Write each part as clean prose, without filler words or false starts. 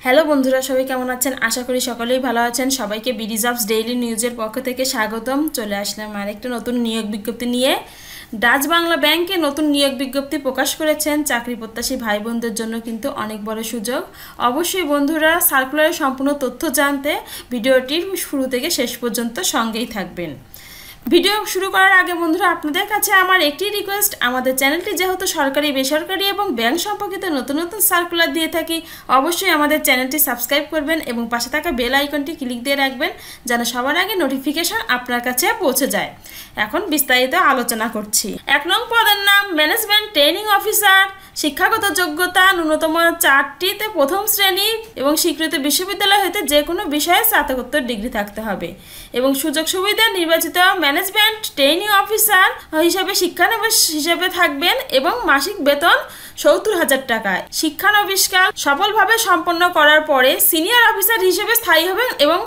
Hello বন্ধুরা, সবাই কেমন আছেন? আশা করি সকলেই ভালো আছেন। সবাইকে বিডি জবস ডেইলি নিউজের পক্ষ থেকে স্বাগতম। চলে আসলাম আরেকটা নতুন নিয়োগ বিজ্ঞপ্তি নিয়ে। ডাচ বাংলা ব্যাংকে নতুন নিয়োগ বিজ্ঞপ্তি প্রকাশ করেছেন। চাকরি প্রত্যাশী ভাই বোনদের জন্য কিন্তু অনেক বড় সুযোগ। অবশ্যই বন্ধুরা, সার্কুলারের সম্পূর্ণ তথ্য জানতে ভিডিওটির শুরু থেকে শেষ পর্যন্ত সঙ্গেই থাকবেন। ভিডিও শুরু করার আগে বন্ধুরা, আপনাদের কাছে আমার একটি রিকোয়েস্ট, আমাদের চ্যানেলটি যেহেতু সরকারি, বেসরকারি এবং ব্যাংক সম্পর্কিত নতুন নতুন সার্কুলার দিয়ে থাকি, অবশ্যই আমাদের চ্যানেলটি সাবস্ক্রাইব করবেন এবং পাশে থাকা বেল আইকনটি ক্লিক দিয়ে রাখবেন যেন সবার আগে নোটিফিকেশন আপনার কাছে পৌঁছে যায়। এখন বিস্তারিত আলোচনা করছি। 1 নং পদের নাম ম্যানেজমেন্ট ট্রেনিং অফিসার। শিক্ষাগত যোগ্যতা ন্যূনতম 4টিতে প্রথম শ্রেণী এবং স্বীকৃত বিশ্ববিদ্যালয় হতে যে কোনো বিষয়ে স্নাতকোত্তর ডিগ্রি থাকতে হবে এবং সুযোগ সুবিধা নির্বাচিত ম্যানেজমেন্ট ট্রেনিং অফিসার হিসাবে শিক্ষানবিশ হিসেবে থাকবেন এবং মাসিক বেতন 70,000 টাকায়। শিক্ষানবিশকাল সফলভাবে সম্পন্ন করার পরে সিনিয়র অফিসার হিসেবে স্থায়ী হবেন এবং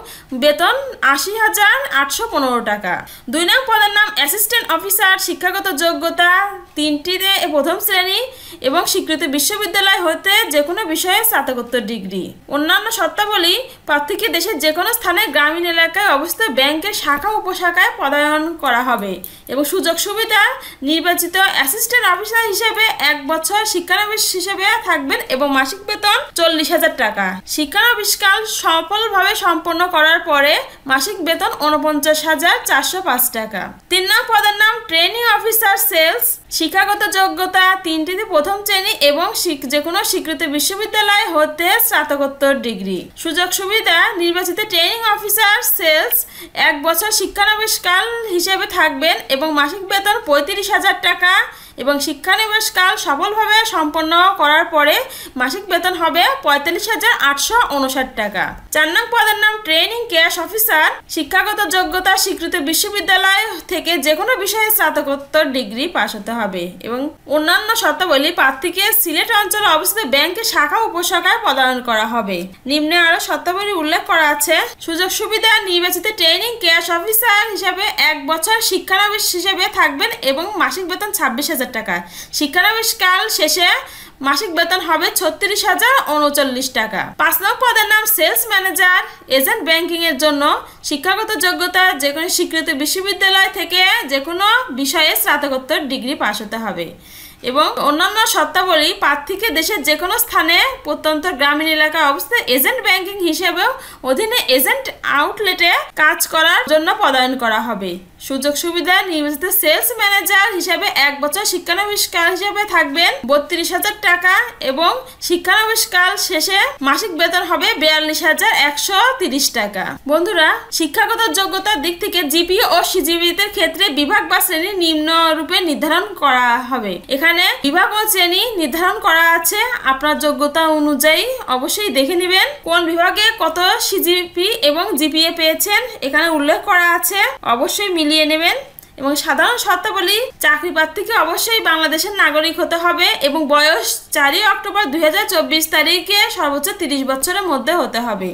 বেতন 80,815 টাকা। 2 নং পদের নাম অ্যাসিস্ট্যান্ট অফিসার। শিক্ষাগত যোগ্যতা 3টিতে প্রথম শ্রেণী এবং স্বীকৃত বিশ্ববিদ্যালয় হতে যে কোনো বিষয়ে স্নাতকোত্তর ডিগ্রি। অন্যান্য শর্তাবলী: প্রার্থীকে দেশের যে কোনো স্থানে গ্রামীণ এলাকায় অবস্থিত ব্যাংকের শাখা উপশাখায় পদায়ন করা হবে এবং সুযোগ সুবিধা নির্বাচিত অ্যাসিস্ট্যান্ট অফিসার হিসেবে 1 বছর শিক্ষানবিশ হিসেবে থাকবেন এবং মাসিক বেতন 40,000 টাকা। শিক্ষানবিশকাল সফলভাবে সম্পন্ন করার পরে মাসিক বেতন 49,405 টাকা। 3 নং পদের নাম ট্রেনিং অফিসার সেলস। শিক্ষাগত যোগ্যতা 3টিতে প্রথম শ্রেণী এবং যে কোনো স্বীকৃত বিশ্ববিদ্যালয় হতে স্নাতকোত্তর ডিগ্রি। সুযোগ সুবিধা নির্বাচিত ট্রেনিং অফিসার সেলস 1 বছর শিক্ষানবিশকাল হিসেবে থাকবেন এবং মাসিক বেতন 35,000 টাকা এবং শিক্ষানবিশকাল সফলভাবে সম্পন্ন করার পরে মাসিক বেতন হবে 45,859 টাকা। 4 নং পদের নাম ট্রেনিং ক্যাশ অফিসার। শিক্ষাগত যোগ্যতা স্বীকৃত বিশ্ববিদ্যালয় থেকে যে কোনো বিষয়ে স্নাতকোত্তর ডিগ্রি পাস হতে হবে এবং অন্যান্য শর্তাবলী: প্রার্থীকে সিলেট অঞ্চলে অবস্থিত ব্যাংকের শাখা উপশাখায় পদায়ন করা হবে। নিম্নে আরো শর্তাবলী উল্লেখ করা আছে। সুযোগ সুবিধা নির্বাচিত ট্রেনিং ক্যাশ অফিসার হিসাবে 1 বছর শিক্ষানবিশ হিসেবে থাকবেন এবং মাসিক বেতন 26,000 টাকা। শিক্ষানবিশকাল শেষে মাসিক বেতন হবে 36,039 টাকা। 5 নং পদের নাম সেলস ম্যানেজার এজেন্ট ব্যাংকিং এর জন্য। শিক্ষাগত যোগ্যতা যে কোনো স্বীকৃত বিশ্ববিদ্যালয় থেকে যে কোনো বিষয়ে স্নাতকোত্তর ডিগ্রি পাস হতে হবে এবং অন্যান্য শর্তাবলী: প্রার্থীকে দেশের যে কোনো স্থানে প্রত্যন্ত গ্রামীণ এলাকায় অবস্থিত এজেন্ট ব্যাংকিং হিসেবেও অধীনে এজেন্ট আউটলেটে কাজ করার জন্য পদায়ন করা হবে। সুযোগ সুবিধা নির্বাচিত সেলস ম্যানেজার হিসেবে 1 বছর শিক্ষানবিশকাল হিসেবে থাকবেন 32,000 টাকা এবং শিক্ষানবিশকাল শেষে মাসিক বেতন হবে 42,130 টাকা। বন্ধুরা, শিক্ষাগত যোগ্যতার দিক থেকে জিপি ও সিজিপিতে ক্ষেত্রে বিভাগ বা শ্রেণী নিম্নরূপে নির্ধারণ করা হবে। এখানে বিভাগ ও শ্রেণী নির্ধারণ করা আছে। আপনার যোগ্যতা অনুযায়ী অবশ্যই দেখে নেবেন কোন বিভাগে কত সিজিপি এবং জিপিএ পেয়েছেন, এখানে উল্লেখ করা আছে, অবশ্যই মিলিয়ে নেবেন। এবং সাধারণ শর্তাবলী: চাকরি প্রার্থীকে অবশ্যই বাংলাদেশের নাগরিক হতে হবে এবং বয়স 4 অক্টোবর 2024 তারিখে সর্বোচ্চ 30 বছরের মধ্যে হতে হবে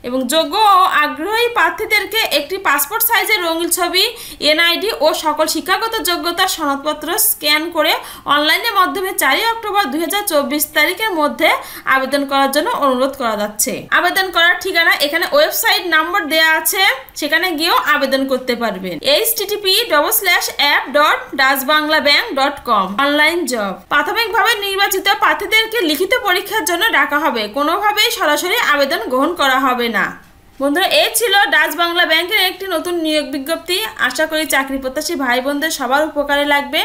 এবং যোগ্য ও আগ্রহী প্রার্থীদেরকে একটি পাসপোর্ট সাইজের রঙিন ছবি, এনআইডি ও সকল শিক্ষাগত যোগ্যতার সনদপত্র স্ক্যান করে অনলাইনের মাধ্যমে 4 অক্টোবর 2024 তারিখের মধ্যে আবেদন করার জন্য অনুরোধ করা যাচ্ছে। আবেদন করার ঠিকানা এখানে ওয়েবসাইট নাম্বার দেওয়া আছে, সেখানে গিয়েও আবেদন করতে পারবেন। http://app.dutchbanglabank.com online job. প্রাথমিকভাবে নির্বাচিত প্রার্থীদেরকে লিখিত পরীক্ষার জন্য ডাকা হবে, কোনোভাবেই সরাসরি আবেদন গ্রহণ করা হবে না। বন্ধুরা, এই ছিল ডাচ বাংলা ব্যাংকের একটি নতুন নিয়োগ বিজ্ঞপ্তি। আশা করি চাকরি প্রত্যাশী ভাই বোনদের সবার উপকারে লাগবে।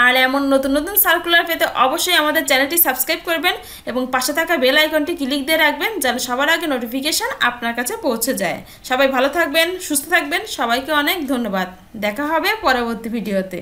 আর এমন নতুন নতুন সার্কুলার পেতে অবশ্যই আমাদের চ্যানেলটি সাবস্ক্রাইব করবেন এবং পাশে থাকা বেল আইকনটি ক্লিক দিয়ে রাখবেন যেন সবার আগে নোটিফিকেশন আপনার কাছে পৌঁছে যায়। সবাই ভালো থাকবেন, সুস্থ থাকবেন। সবাইকে অনেক ধন্যবাদ। দেখা হবে পরবর্তী ভিডিওতে।